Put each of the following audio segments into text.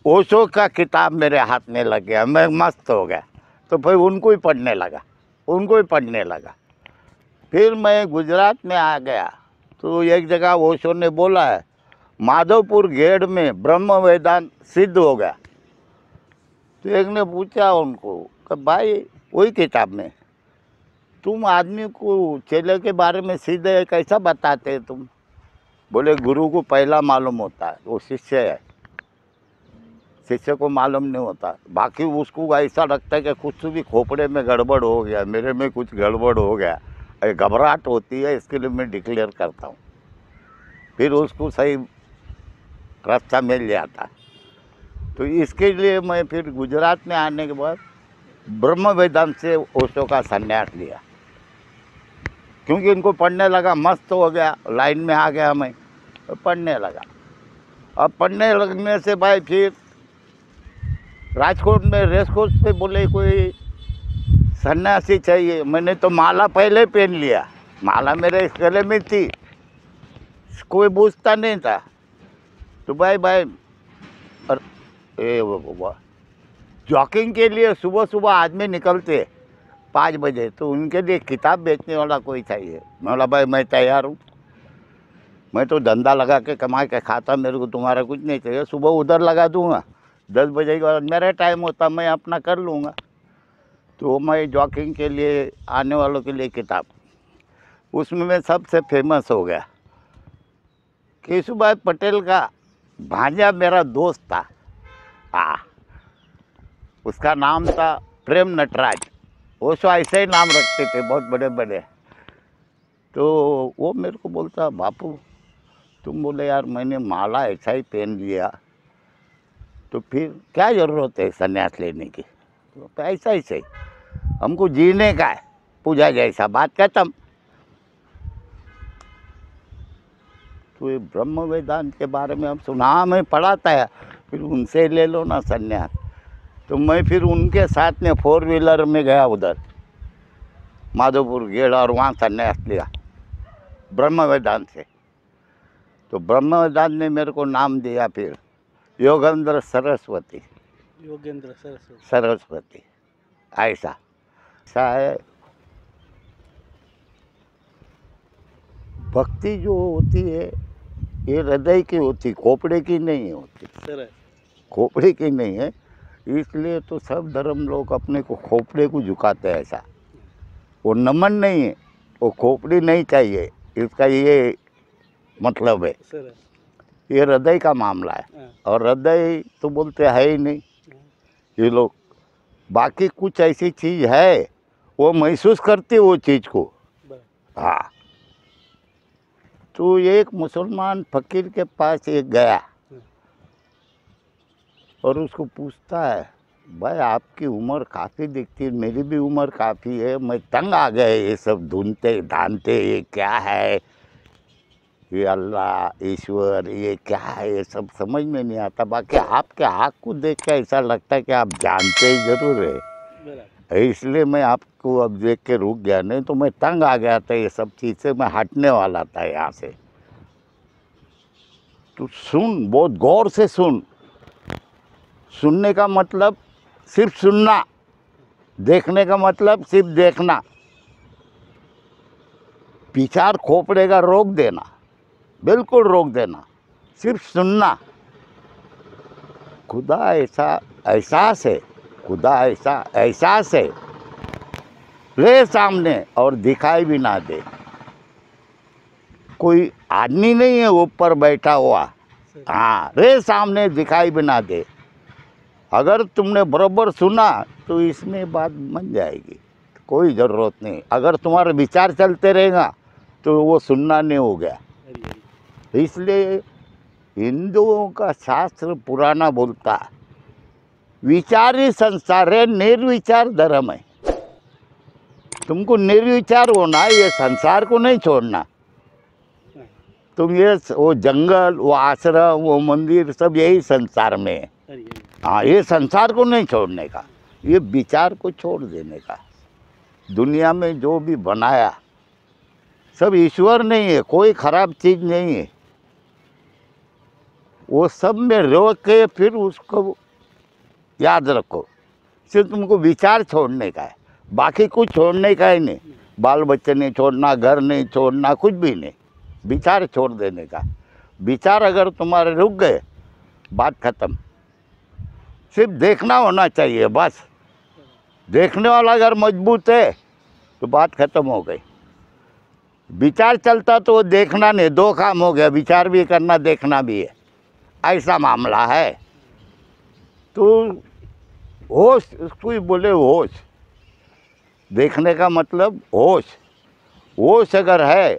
ओशो का किताब मेरे हाथ में लग गया, मैं मस्त हो गया। तो फिर उनको ही पढ़ने लगा। फिर मैं गुजरात में आ गया तो एक जगह ओशो ने बोला है माधवपुर गेड़ में ब्रह्म वेदांत सिद्ध हो गया। तो एक ने पूछा उनको कि भाई वही किताब में तुम आदमी को चेले के बारे में सीधे कैसा बताते तुम? बोले गुरु को पहला मालूम होता है, वो शिष्य है, शिष्य को मालूम नहीं होता। बाकी उसको ऐसा लगता है कि कुछ भी खोपड़े में गड़बड़ हो गया, मेरे में कुछ गड़बड़ हो गया, घबराहट होती है, इसके लिए मैं डिक्लेयर करता हूँ। फिर उसको सही रास्ता मिल जाता। तो इसके लिए मैं फिर गुजरात में आने के बाद ब्रह्म वेदांत से ओशो का संन्यास लिया, क्योंकि इनको पढ़ने लगा, मस्त हो गया, लाइन में आ गया मैं, तो पढ़ने लगा। अब पढ़ने लगने से भाई फिर राजकोट में रेस कोर्स पे बोले कोई सन्यासी चाहिए। मैंने तो माला पहले पहन लिया, माला मेरे गले में थी, कोई पूछता नहीं था। तो भाई जॉकिंग के लिए सुबह सुबह आदमी निकलते 5 बजे, तो उनके लिए किताब बेचने वाला कोई चाहिए। मैं बोला भाई मैं तैयार हूँ, मैं तो धंधा लगा के कमा के खाता, मेरे को तुम्हारा कुछ नहीं चाहिए। सुबह उधर लगा दूंगा, 10 बजे के बाद मेरा टाइम होता मैं अपना कर लूँगा। तो मैं जॉकिंग के लिए आने वालों के लिए किताब, उसमें मैं सबसे फेमस हो गया। केशुभाई पटेल का भांजा मेरा दोस्त था, उसका नाम था प्रेम नटराज। ओशो ऐसे ही नाम रखते थे बहुत बड़े बड़े। तो वो मेरे को बोलता बापू तुम बोले यार मैंने माला ऐसा ही पहन लिया, तो फिर क्या ज़रूरत है संन्यास लेने की? तो ऐसा ही सही, हमको जीने का है, पूजा जैसा, बात खत्म। तो ये ब्रह्म वेदांत के बारे में हम सुना, मैं पढ़ाता है, फिर उनसे ले लो ना संन्यास। तो मैं फिर उनके साथ में 4 व्हीलर में गया उधर माधोपुर गेड़, और वहाँ संन्यास लिया ब्रह्म वेदांत से। तो ब्रह्म वेदांत ने मेरे को नाम दिया फिर योगेंद्र सरस्वती। ऐसा है। भक्ति जो होती है ये हृदय की होती, खोपड़े की नहीं होती, खोपड़े की नहीं है। इसलिए तो सब धर्म लोग अपने को खोपड़े को झुकाते हैं। ऐसा वो नमन नहीं है, वो खोपड़ी नहीं चाहिए, इसका ये मतलब है। ये हृदय का मामला है, और हृदय तो बोलते है ही नहीं ये लोग। बाकी कुछ ऐसी चीज़ है वो महसूस करती वो चीज़ को। हाँ। तो एक मुसलमान फकीर के पास एक गया और उसको पूछता है भाई आपकी उम्र काफ़ी दिखती है, मेरी भी उम्र काफ़ी है, मैं तंग आ गए ये सब ढूंढते ढांढते, ये क्या है, ये अल्लाह ईश्वर ये क्या है, ये सब समझ में नहीं आता। बाकी आपके आँख को देख के ऐसा लगता है कि आप जानते ही ज़रूर है, इसलिए मैं आपको अब देख के रुक गया, नहीं तो मैं तंग आ गया था ये सब चीज़ से, मैं हटने वाला था यहाँ से। तो सुन, बहुत गौर से सुन। सुनने का मतलब सिर्फ सुनना, देखने का मतलब सिर्फ देखना, विचार खोपड़े का रोक देना, बिल्कुल रोक देना, सिर्फ सुनना। खुदा ऐसा एहसास है, खुदा ऐसा एहसास है, रे सामने और दिखाई भी ना दे। कोई आदमी नहीं है ऊपर बैठा हुआ, हाँ, रे सामने दिखाई भी ना दे। अगर तुमने बराबर सुना तो इसमें बात बन जाएगी, कोई ज़रूरत नहीं। अगर तुम्हारे विचार चलते रहेगा तो वो सुनना नहीं हो गया। इसलिए हिंदुओं का शास्त्र पुराना बोलता है विचार ही संसार है, निर्विचार धर्म है। तुमको निर्विचार होना, ये संसार को नहीं छोड़ना। तुम ये वो जंगल, वो आश्रम, वो मंदिर, सब यही संसार में है। हाँ, ये संसार को नहीं छोड़ने का, ये विचार को छोड़ देने का। दुनिया में जो भी बनाया सब ईश्वर नहीं है, कोई खराब चीज़ नहीं है। वो सब में रोक के फिर उसको याद रखो। सिर्फ तुमको विचार छोड़ने का है, बाकी कुछ छोड़ने का ही नहीं। बाल बच्चे नहीं छोड़ना, घर नहीं छोड़ना, कुछ भी नहीं, विचार छोड़ देने का। विचार अगर तुम्हारे रुक गए, बात खत्म। सिर्फ देखना होना चाहिए बस। देखने वाला अगर मजबूत है तो बात खत्म हो गई। विचार चलता तो वो देखना नहीं, दो काम हो गया, विचार भी करना, देखना भी है, ऐसा मामला है। तो होश, उसको ही बोले होश। देखने का मतलब होश। होश अगर है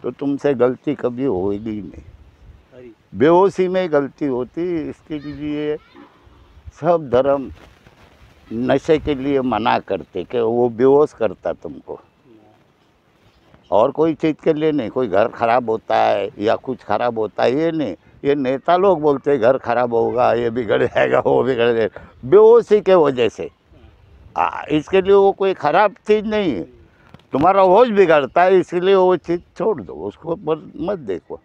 तो तुमसे गलती कभी होगी नहीं। बेहोशी में गलती होती, इसके लिए सब धर्म नशे के लिए मना करते कि वो बेहोश करता तुमको, और कोई चीज़ के लिए नहीं। कोई घर खराब होता है या कुछ खराब होता है, ये नहीं। ये नेता लोग बोलते घर खराब होगा, ये बिगड़ जाएगा, वो बिगड़ जाएगा, बेहोशी के वजह से। इसके लिए वो कोई ख़राब चीज़ नहीं है। तुम्हारा होश बिगड़ता है, इसलिए वो चीज़ छोड़ दो, उसको मत देखो,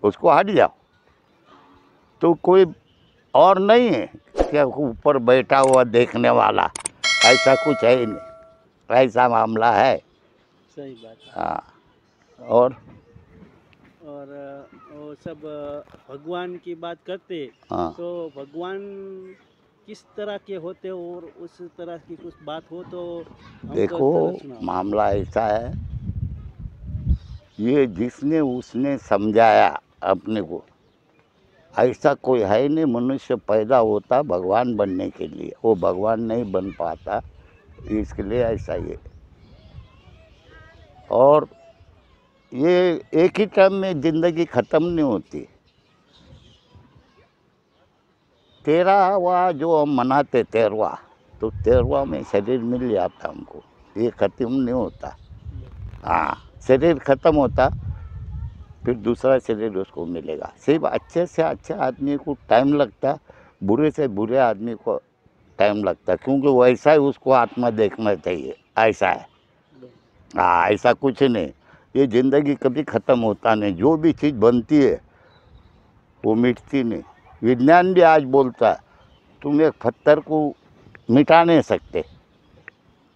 उसको हट जाओ। तो कोई और नहीं है क्या ऊपर बैठा हुआ देखने वाला, ऐसा कुछ है ही नहीं, ऐसा मामला है। सही बात है। हाँ। और वो सब भगवान की बात करते, हाँ। तो भगवान किस तरह के होते और उस तरह की कुछ बात हो तो हमको देखो, जरूर सुनाओ। मामला ऐसा है, ये जिसने उसने समझाया अपने को, ऐसा कोई है नहीं। मनुष्य पैदा होता भगवान बनने के लिए, वो भगवान नहीं बन पाता, इसके लिए ऐसा ही है। और ये एक ही टाइम में ज़िंदगी ख़त्म नहीं होती। 13वां जो हम मनाते 13वां, तो 13वां में शरीर मिल जाता हमको, ये ख़त्म नहीं होता। हाँ, शरीर ख़त्म होता फिर दूसरा शरीर उसको मिलेगा। सिर्फ अच्छे से अच्छे आदमी को टाइम लगता, बुरे से बुरे आदमी को टाइम लगता, क्योंकि वैसा ही उसको आत्मा देखना चाहिए, ऐसा है। हाँ, ऐसा कुछ नहीं। ये ज़िंदगी कभी ख़त्म होता नहीं। जो भी चीज़ बनती है वो मिटती नहीं। विज्ञान भी आज बोलता है तुम एक पत्थर को मिटा नहीं सकते,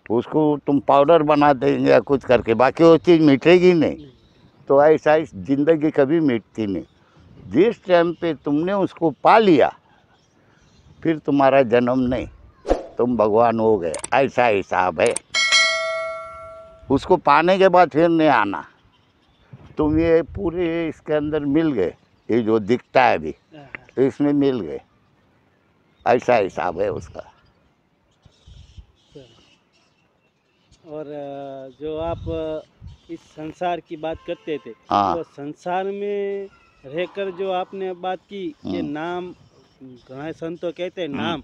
उसको तुम पाउडर बना देंगे या कुछ करके, बाकी वो चीज़ मिटेगी नहीं। तो ऐसा इस ज़िंदगी कभी मिटती नहीं। जिस टाइम पे तुमने उसको पा लिया, फिर तुम्हारा जन्म नहीं, तुम भगवान हो गए, ऐसा हिसाब है। उसको पाने के बाद फिर नहीं आना। तुम ये पूरे इसके अंदर मिल गए, ये जो दिखता है अभी इसमें मिल गए, ऐसा हिसाब है उसका। और जो आप इस संसार की बात करते थे, हाँ। तो संसार में रहकर जो आपने बात की कि नाम, घना संतो कहते हैं नाम,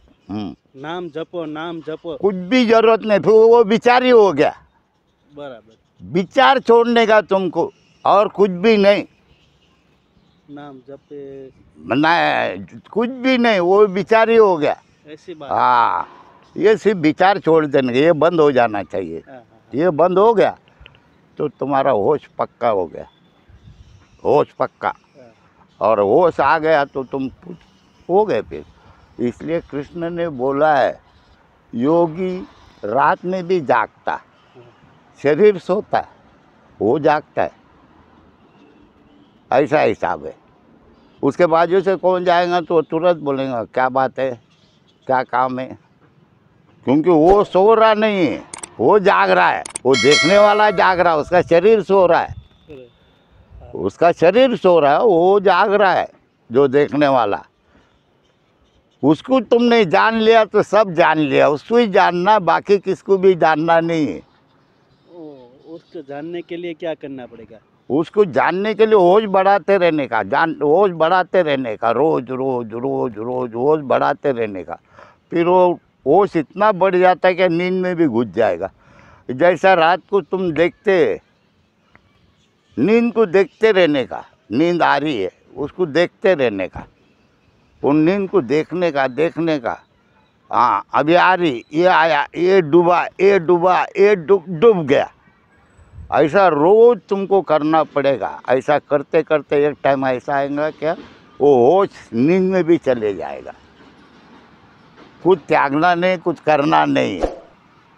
नाम जपो, नाम जपो, कुछ भी जरूरत नहीं, फिर वो विचार ही हो गया। बराबर, विचार छोड़ने का तुमको, और कुछ भी नहीं। नाम जपे ना, कुछ भी नहीं, वो विचार ही हो गया, ऐसी बात। हाँ। ये सिर्फ विचार छोड़ देने, ये बंद हो जाना चाहिए। ये बंद हो गया तो तुम्हारा होश पक्का हो गया, होश पक्का। और होश आ गया तो तुम हो गए फिर। इसलिए कृष्ण ने बोला है, योगी रात में भी जागता, शरीर सोता है, वो जागता है, ऐसा हिसाब है। उसके बाजू से कौन जाएगा तो तुरंत बोलेगा क्या बात है, क्या काम है, क्योंकि वो सो रहा नहीं है, वो जाग रहा है। वो देखने वाला जाग रहा है, उसका शरीर सो रहा है, उसका शरीर सो रहा है, वो जाग रहा है जो देखने वाला। उसको तुमने जान लिया तो सब जान लिया, उसको ही जानना, बाकी किसको भी जानना नहीं है। उसको जानने के लिए क्या करना पड़ेगा? उसको जानने के लिए होश बढ़ाते रहने का, होश बढ़ाते रहने का, रोज रोज रोज रोज होश बढ़ाते रहने का। फिर वो होश इतना बढ़ जाता है कि नींद में भी घुस जाएगा। जैसा रात को तुम देखते, नींद को देखते रहने का, नींद आ रही है उसको देखते रहने का, उन नींद को देखने का। हाँ, अभी आ रही, ये आया, ये डूबा, ये डूबा, ये डूब गया, ऐसा रोज तुमको करना पड़ेगा। ऐसा करते करते एक टाइम ऐसा आएगा क्या वो होश नींद में भी चले जाएगा। कुछ त्यागना नहीं, कुछ करना नहीं है।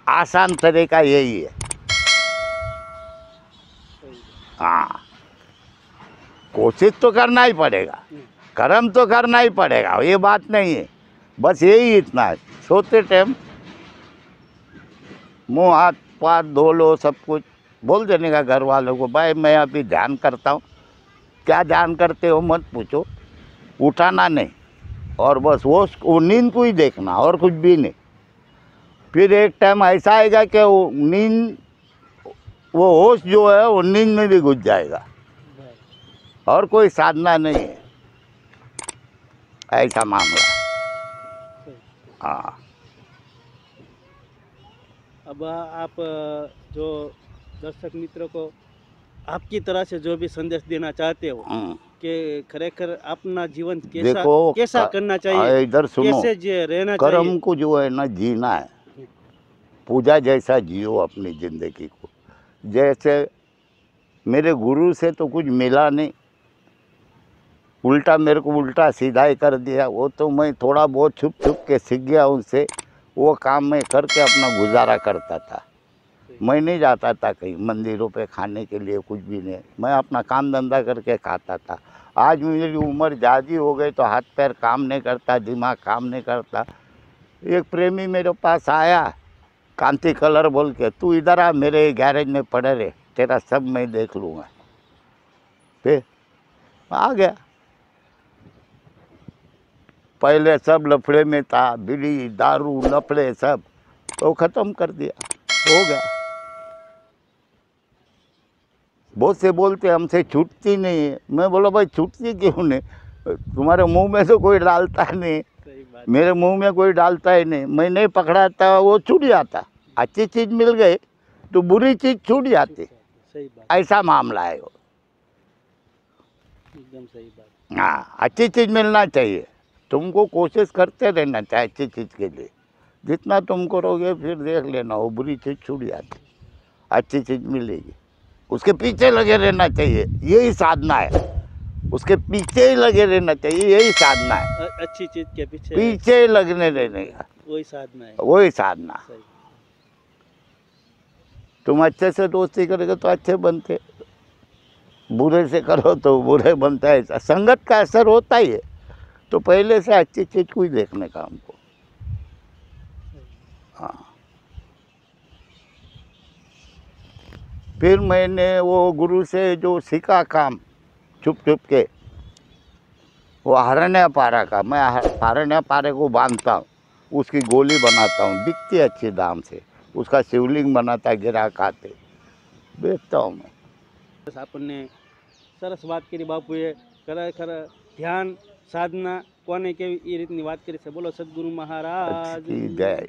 आसान तरीका यही है। हाँ, कोशिश तो करना ही पड़ेगा, कर्म तो करना ही पड़ेगा, ये बात नहीं है। बस यही इतना है, सोते टाइम मुँह हाथ पाथ धो लो, सब कुछ बोल देने का घर वालों को, भाई मैं अभी ध्यान करता हूँ। क्या ध्यान करते हो मत पूछो, उठाना नहीं, और बस वो नींद को ही देखना और कुछ भी नहीं। फिर एक टाइम ऐसा आएगा कि वो नींद, वो होश जो है वो नींद में भी घुस जाएगा, और कोई साधना नहीं है, ऐसा मामला। हाँ। अब आप जो दर्शक मित्रों को आपकी तरह से जो भी संदेश देना चाहते हो कि खरेखर अपना जीवन कैसा करना चाहिए, इधर सुनो, कैसे रहना कर्म चाहिए। को जो है ना जीना है, पूजा जैसा जियो अपनी जिंदगी को। जैसे मेरे गुरु से तो कुछ मिला नहीं, उल्टा मेरे को उल्टा सीधा ही कर दिया। वो तो मैं थोड़ा बहुत छुप छुप के सीख गया उनसे, वो काम मैं करके अपना गुजारा करता था। मैं नहीं जाता था कहीं मंदिरों पे खाने के लिए, कुछ भी नहीं, मैं अपना काम धंधा करके खाता था। आज मेरी उम्र ज़्यादा हो गई तो हाथ पैर काम नहीं करता, दिमाग काम नहीं करता। एक प्रेमी मेरे पास आया, कांति कलर बोल के, तू इधर आ, मेरे गैरेज में पड़े रहे, तेरा सब मैं देख लूँगा। फिर आ गया। पहले सब लफड़े में था, बीड़ी दारू लफड़े सब, तो ख़त्म कर दिया, हो गया। बहुत से बोलते हमसे छूटती नहीं है। मैं बोला भाई छूटती क्यों नहीं, तुम्हारे मुंह में तो कोई डालता नहीं, मेरे मुंह में कोई डालता ही नहीं, मैं नहीं पकड़ाता, वो छूट जाता। अच्छी चीज़ मिल गई तो बुरी चीज़ छूट जाती, ऐसा मामला है वो। एकदम सही बात। हाँ, अच्छी चीज़ मिलना चाहिए, तुमको कोशिश करते रहना चाहिए अच्छी चीज़ के लिए। जितना तुम करोगे फिर देख लेना वो बुरी चीज़ छूट जाती, अच्छी चीज़ मिलेगी। उसके पीछे लगे रहना चाहिए, यही साधना है। उसके पीछे ही लगे रहना चाहिए, यही साधना है। अच्छी चीज के पीछे पीछे लगने रहने का, वही साधना है, वही साधना। सही। तुम अच्छे से दोस्ती करोगे तो अच्छे बनते, बुरे से करो तो बुरे बनता है। ऐसा संगत का असर होता ही है। तो पहले से अच्छी चीज़ को ही देखने का हमको। हाँ। फिर मैंने वो गुरु से जो सीखा काम छुप छुप के, वो हरण्य पारा का, मैं हरण्य पारे को बांधता हूँ, उसकी गोली बनाता हूँ, बिकती है अच्छी दाम से, उसका शिवलिंग बनाता, गिराक आते, बेचता हूँ मैं। આપણને સરસ વાત કરી બાપુએ, ખરેખર ધ્યાન સાધના કોને કેવી એ રીતની વાત કરી છે। બોલો સદગુરુ મહારાજ की जय।